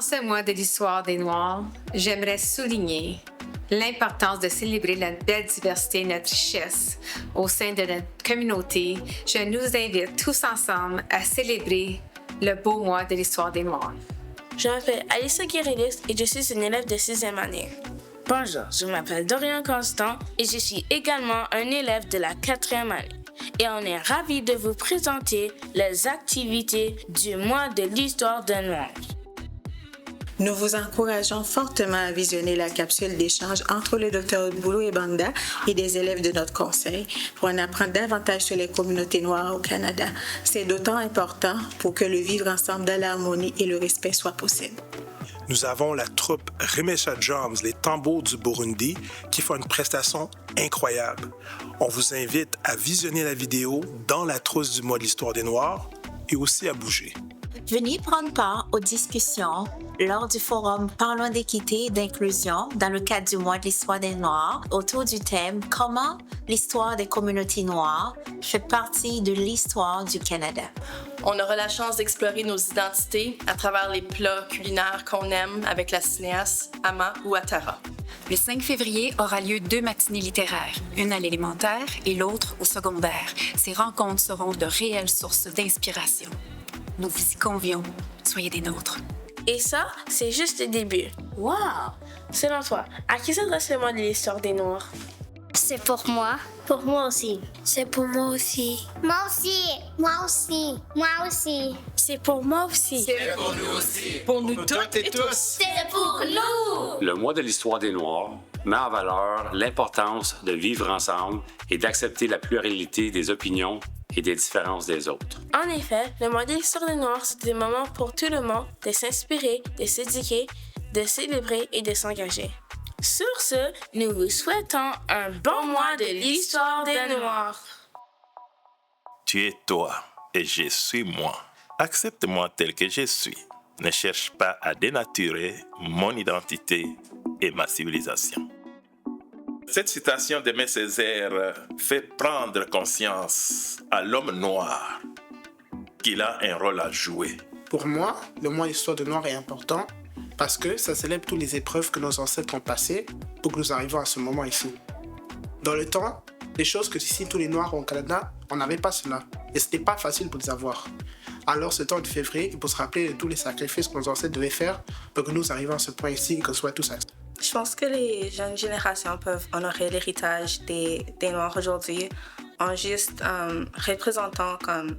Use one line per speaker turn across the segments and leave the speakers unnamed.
En ce mois de l'histoire des Noirs, j'aimerais souligner l'importance de célébrer notre belle diversité et notre richesse au sein de notre communauté. Je nous invite tous ensemble à célébrer le beau mois de l'histoire des Noirs.
Je m'appelle Alyssa Guérilis et je suis une élève de 6e année. Bonjour, je m'appelle Dorian Constant et je suis également un élève de la 4e année. Et on est ravis de vous présenter les activités du mois de l'histoire des Noirs.
Nous vous encourageons fortement à visionner la capsule d'échange entre le Dr Boulou et Banda et des élèves de notre conseil pour en apprendre davantage sur les communautés noires au Canada. C'est d'autant important pour que le vivre ensemble dans l'harmonie et le respect soit possible.
Nous avons la troupe Remesha Drums, les tambours du Burundi, qui font une prestation incroyable. On vous invite à visionner la vidéo dans la trousse du mois de l'histoire des Noirs et aussi à bouger.
Venez prendre part aux discussions lors du forum Parlons d'équité et d'inclusion dans le cadre du mois de l'histoire des Noirs autour du thème « Comment l'histoire des communautés noires fait partie de l'histoire du Canada ».
On aura la chance d'explorer nos identités à travers les plats culinaires qu'on aime avec la cinéaste Ama Ouattara.
Le 5 février aura lieu 2 matinées littéraires, une à l'élémentaire et l'autre au secondaire. Ces rencontres seront de réelles sources d'inspiration. Nous vous y convions. Soyez des nôtres.
Et ça, c'est juste le début. Wow! Selon toi, à qui s'adresse le mois de l'histoire des Noirs?
C'est pour moi.
Pour moi aussi.
C'est pour moi aussi.
Moi aussi. Moi aussi. Moi aussi.
C'est pour moi aussi.
C'est pour nous aussi.
Pour nous toutes et tous.
C'est pour nous.
Le mois de l'histoire des Noirs met en valeur l'importance de vivre ensemble et d'accepter la pluralité des opinions et des différences des autres.
En effet, le mois de l'histoire des Noirs, c'est des moments pour tout le monde de s'inspirer, de s'éduquer, de célébrer et de s'engager. Sur ce, nous vous souhaitons un bon mois de l'histoire des Noirs.
Tu es toi et je suis moi. Accepte-moi tel que je suis. Ne cherche pas à dénaturer mon identité et ma civilisation. Cette citation d'Aimé Césaire fait prendre conscience à l'homme noir qu'il a un rôle à jouer.
Pour moi, le mois d'histoire des Noirs est important parce que ça célèbre toutes les épreuves que nos ancêtres ont passées pour que nous arrivions à ce moment ici. Dans le temps, les choses que ici tous les Noirs au Canada, on n'avait pas cela. Et ce n'était pas facile pour les avoir. Alors ce temps de février, il faut se rappeler de tous les sacrifices que nos ancêtres devaient faire pour que nous arrivions à ce point ici et qu'on soit tous acceptés.
Je pense que les jeunes générations peuvent honorer l'héritage des Noirs aujourd'hui
en juste représentant comme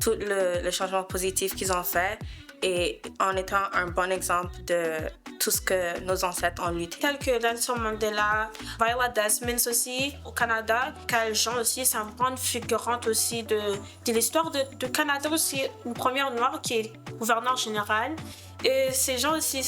tout le changement positif qu'ils ont fait et en étant un bon exemple de tout ce que nos ancêtres ont lutté.
Tels que Nelson Mandela, Viola Desmond aussi au Canada, Cal Jean aussi, c'est une grande figurante aussi de l'histoire de Canada aussi, une première noire qui est gouverneur général. Et ces gens aussi,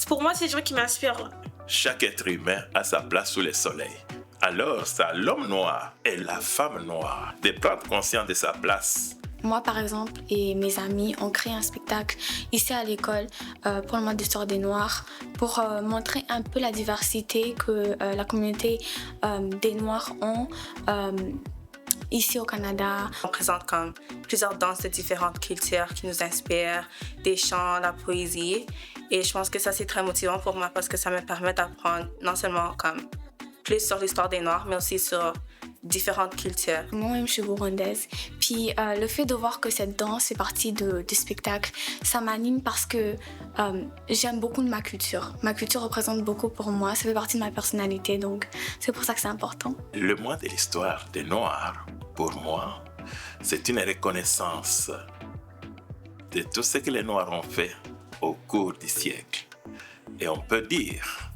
pour moi, c'est des gens qui m'inspirent.
Chaque être humain a sa place sous le soleil. Alors, c'est à l'homme noir et la femme noire de prendre conscience de sa place.
Moi, par exemple, et mes amis ont créé un spectacle ici à l'école pour le mois d'histoire des Noirs pour montrer un peu la diversité que la communauté des Noirs ont ici au Canada.
On présente comme plusieurs danses de différentes cultures qui nous inspirent, des chants, la poésie. Et je pense que ça, c'est très motivant pour moi parce que ça me permet d'apprendre non seulement comme plus sur l'histoire des Noirs, mais aussi sur différentes cultures.
Moi-même, je suis burundaise. Puis le fait de voir que cette danse fait partie du spectacle, ça m'anime parce que j'aime beaucoup de ma culture. Ma culture représente beaucoup pour moi, ça fait partie de ma personnalité, donc c'est pour ça que c'est important.
Le mois de l'histoire des Noirs, pour moi, c'est une reconnaissance de tout ce que les Noirs ont fait au cours du siècle. Et on peut dire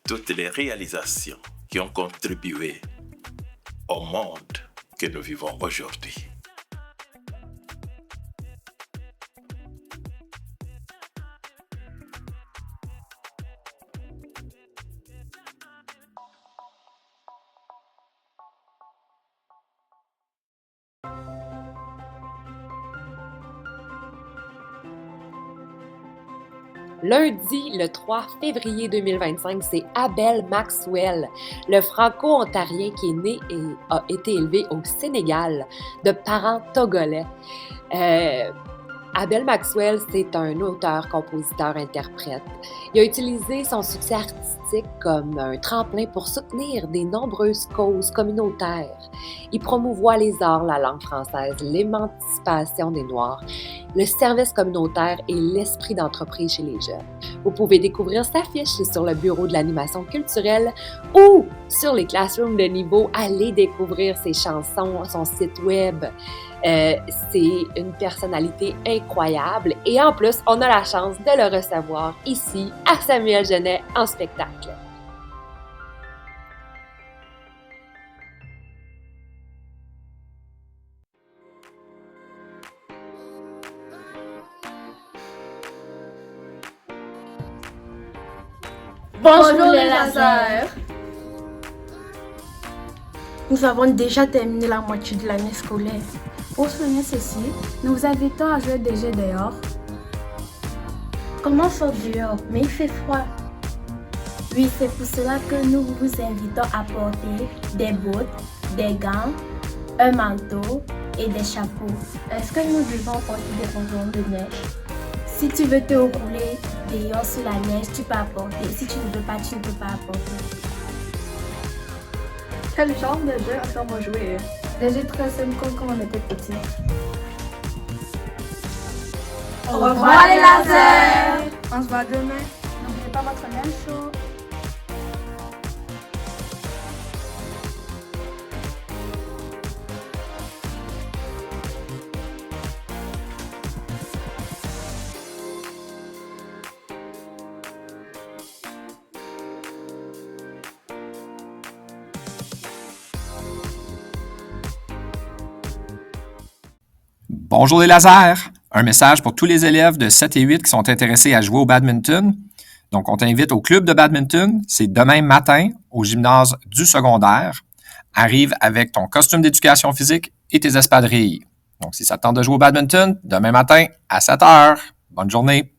toutes les réalisations qui ont contribué au monde que nous vivons aujourd'hui.
Lundi, le 3 février 2025, c'est Abel Maxwell, le franco-ontarien qui est né et a été élevé au Sénégal de parents togolais. Abel Maxwell, c'est un auteur, compositeur, interprète. Il a utilisé son succès artistique comme un tremplin pour soutenir des nombreuses causes communautaires. Il promouvoit les arts, la langue française, l'émancipation des Noirs, le service communautaire et l'esprit d'entreprise chez les jeunes. Vous pouvez découvrir sa fiche sur le Bureau de l'animation culturelle ou sur les classrooms de niveau. Allez découvrir ses chansons, son site web. C'est une personnalité incroyable et en plus, on a la chance de le recevoir ici à Samuel Genet en spectacle.
Bonjour les lasers! Nous avons déjà terminé la moitié de l'année scolaire. Pour souligner ceci, nous vous invitons à jouer des jeux dehors. Comment ça dehors? Mais il fait froid. Oui, c'est pour cela que nous vous invitons à porter des bottes, des gants, un manteau et des chapeaux. Est-ce que nous devons porter des pantalons de neige? Si tu veux te rouler dehors sur la neige, tu peux apporter. Si tu ne veux pas, tu ne peux pas apporter.
Quel genre de jeu est-ce qu'on va jouer?
Des jeux très simples comme quand on était petit.
Au revoir les lasers!
On se voit demain. N'oubliez pas votre même show.
Bonjour les lasers! Un message pour tous les élèves de 7 et 8 qui sont intéressés à jouer au badminton. Donc, on t'invite au club de badminton. C'est demain matin au gymnase du secondaire. Arrive avec ton costume d'éducation physique et tes espadrilles. Donc, si ça te tente de jouer au badminton, demain matin à 7 heures. Bonne journée!